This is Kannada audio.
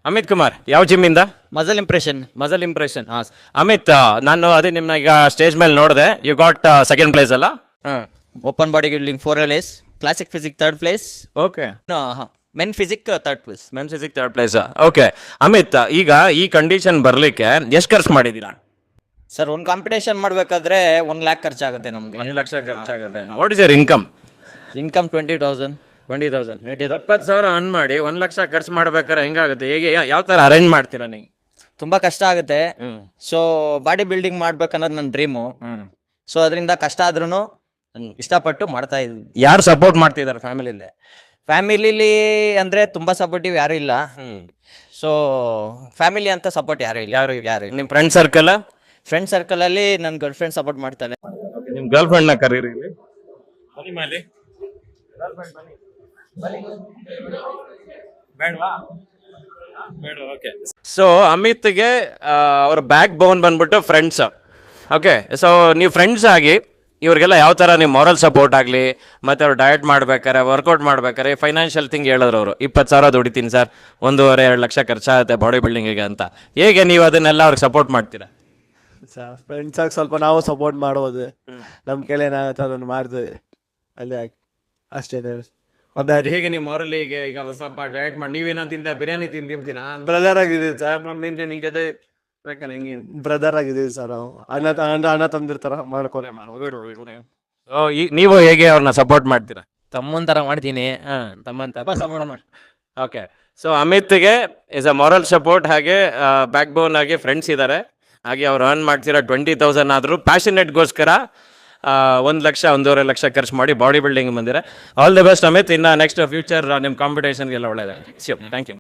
ಅಮಿತ್ ಕುಮಾರ್ ಯಾವ ಜಿಮ್ ಇಂದ? ಮಜಲ್ ಇಂಪ್ರೆಷನ್. ಮಜಲ್ ಇಂಪ್ರೆಷನ್. ಅಮಿತ್, ನಾನು ಅದೇ ನಿಮ್ನ ಈಗ ಸ್ಟೇಜ್ ಮೇಲೆ ನೋಡಿದೆ, ಯು ಗಾಟ್ ಸೆಕೆಂಡ್ ಪ್ಲೇಸ್ ಅಲ್ಲ? Open body building 4 LS, classic physique 3rd place, okay. Men physique 3rd place. Men physique 3rd place. Okay Amit, ಈಗ ಈ ಕಂಡೀಷನ್ ಬರ್ಲಿಕ್ಕೆ ಎಷ್ಟು ಖರ್ಚು ಮಾಡಿದ್ದೀರಾ? ಸರ್, ಒಂದು ಕಾಂಪಿಟೇಷನ್ ಮಾಡಬೇಕಾದ್ರೆ 1 lakh ಖರ್ಚಾಗುತ್ತೆ ನಮಗೆ. 1 ಲಕ್ಷ ಖರ್ಚಾಗುತ್ತೆ. What is your income? Income 20,000. 20,000. 20,000 earn ಮಾಡಿ 1 ಲಕ್ಷ ಖರ್ಚು ಮಾಡ್ಬೇಕಾದ್ರೆ ಹೆಂಗಾಗುತ್ತೆ? ಹೇಗೆ, ಯಾವ ಥರ ಅರೇಂಜ್ ಮಾಡ್ತೀರಾ ನೀವು? ತುಂಬ ಕಷ್ಟ ಆಗುತ್ತೆ. ಸೊ ಬಾಡಿ ಬಿಲ್ಡಿಂಗ್ ಮಾಡ್ಬೇಕನ್ನೋದು ನನ್ನ ಡ್ರೀಮು. ಸೊ ಅದರಿಂದ ಕಷ್ಟ ಆದ್ರೂ ಇಷ್ಟಪಟ್ಟು ಮಾಡ್ತಾ ಇದ್ವಿ. ಯಾರು ಸಪೋರ್ಟ್ ಮಾಡ್ತಿದ್ದಾರೆ ಫ್ಯಾಮಿಲಿಲಿ? ಫ್ಯಾಮಿಲಿಲಿ ಅಂದರೆ ತುಂಬ ಸಪೋರ್ಟಿವ್ ಯಾರೂ ಇಲ್ಲ. ಸೊ ಫ್ಯಾಮಿಲಿ ಅಂತ ಸಪೋರ್ಟ್ ಯಾರು ಇಲ್ಲ. ಯಾರು ನಿಮ್ಮ ಫ್ರೆಂಡ್ ಸರ್ಕಲ್? ಫ್ರೆಂಡ್ ಸರ್ಕಲಲ್ಲಿ ನನ್ನ ಗರ್ಲ್ ಫ್ರೆಂಡ್ ಸಪೋರ್ಟ್ ಮಾಡ್ತಾನೆ. ನಿಮ್ಮ ಗರ್ಲ್ ಫ್ರೆಂಡ್ನ ಕರೀರಿ ಇಲ್ಲಿ. ಸೊ ಅಮಿತ್ಗೆ ಅವ್ರ ಬ್ಯಾಕ್ ಬೋನ್ ಬಂದ್ಬಿಟ್ಟು ಫ್ರೆಂಡ್ಸ್. ಓಕೆ, ಸೊ ನೀವು ಫ್ರೆಂಡ್ಸ್ ಆಗಿ ಇವ್ರಿಗೆಲ್ಲ ಯಾವ ಥರ ನೀವು ಮಾರಲ್ ಸಪೋರ್ಟ್ ಆಗಲಿ, ಮತ್ತು ಅವ್ರು ಡಯಟ್ ಮಾಡ್ಬೇಕಾರೆ, ವರ್ಕೌಟ್ ಮಾಡ್ಬೇಕಾರೆ, ಫೈನಾನ್ಷಿಯಲ್ ಥಿಂಗ್ ಹೇಳಿದ್ರು ಅವರು 20,000 ದುಡಿತೀನಿ ಸರ್, 1.5-2 ಲಕ್ಷ ಖರ್ಚಾಗುತ್ತೆ ಬಾಡಿ ಬಿಲ್ಡಿಂಗಿಗೆ ಅಂತ. ಹೇಗೆ ನೀವು ಅದನ್ನೆಲ್ಲ ಅವ್ರಿಗೆ ಸಪೋರ್ಟ್ ಮಾಡ್ತೀರಾ? ಸರ್, ಫ್ರೆಂಡ್ಸಾಗಿ ಸ್ವಲ್ಪ ನಾವು ಸಪೋರ್ಟ್ ಮಾಡ್ಬೋದು. ನಮ್ಮ ಕೈಲಿ ಏನಾಗುತ್ತೆ ಅದನ್ನು ಮಾಡ್ತೀವಿ ಅಲ್ಲಿ ಅಷ್ಟೇ. ಹೇಗೆ ನೀವು ಮಾರಲಿ ಈಗ ಸ್ವಲ್ಪ ಡಯಟ್ ಮಾಡಿ ನೀವೇನೋ ಬಿರಿಯಾನಿ ತಿಂತೀರಾ? ಬ್ರದರ್ ಆಗಿದ್ದೀವಿ ಸರ್, ನಮ್ಮ ಜೊತೆ ಬ್ರದರ್ ಆಗಿದ್ದೀವಿ ಸರ್. ನಾವು ಅಣ್ಣ ತಂದಿರ್ತಾರ ಮಾಡ್ಕೊನೆ ಮಾಡೋದು. ನೀವು ಹೇಗೆ ಅವ್ರನ್ನ ಸಪೋರ್ಟ್ ಮಾಡ್ತೀರಾ? ತಮ್ಮನ ಥರ ಮಾಡ್ತೀನಿ. ತಮ್ಮಂತ ಸಪೋರ್ಟ್ ಮಾಡಿ. ಓಕೆ, ಸೊ ಅಮಿತ್ಗೆ ಇಸ್ ಅ ಮಾರಲ್ ಸಪೋರ್ಟ್, ಹಾಗೆ ಬ್ಯಾಕ್ ಬೋನ್ ಆಗಿ ಫ್ರೆಂಡ್ಸ್ ಇದ್ದಾರೆ, ಹಾಗೆ ಅವ್ರು ಅರ್ನ್ ಮಾಡ್ತೀರಾ 20,000 ಆದರೂ ಪ್ಯಾಷನೇಟ್ಗೋಸ್ಕರ 1 ಲಕ್ಷ 1.5 ಲಕ್ಷ ಖರ್ಚು ಮಾಡಿ ಬಾಡಿ ಬಿಲ್ಡಿಂಗ್ ಬಂದಿರ. All the best Amit. ಇನ್ನು ನೆಕ್ಸ್ಟ್ ಫ್ಯೂಚರ್ ನಿಮ್ಮ ಕಾಂಪಿಟೇಷನ್ಗೆಲ್ಲ ಒಳ್ಳೆಯದಾಗಲಿ. Thank you.